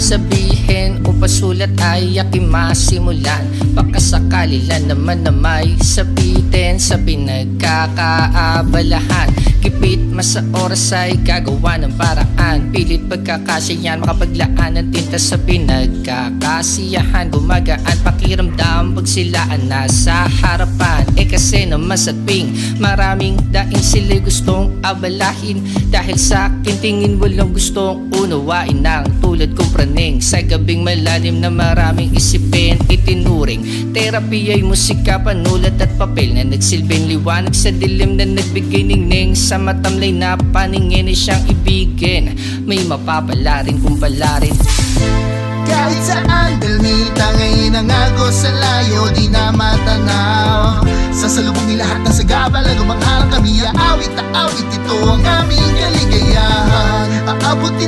sabihin o pasulat ay aking masimulan. Baka sakali lang naman na may sabitin sa pinagkakaabalahan. Gipit mas sa oras ay gagawa ng paraan. Pilit pagkakasiyan, makapaglaan ng tinta sa pinagkakasiyahan. Gumagaan pakiramdam pag sila ang nasa harapan. Kasi naman sa tuwing maraming daing sila'y gustong abalahin. Dahil sa akin tingin walang gustong unawain ng tulad kong praning. Sa gabing malalim na maraming isipin itinuring. Therapy ay musika, panulat at papel na nagsilbing liwanag sa dilim na nagbigay ningning. Sa matamlay na paningin ay siyang ibigin. May mapapala rin kung pala rin. Kahit saan dalmita ngayon ang agos sa layo, di na matanaw. Sasalubong ni lahat ng sagabal, lumangharang kami. Aawit na awit, ito ang aming kaligayahan. Aabutin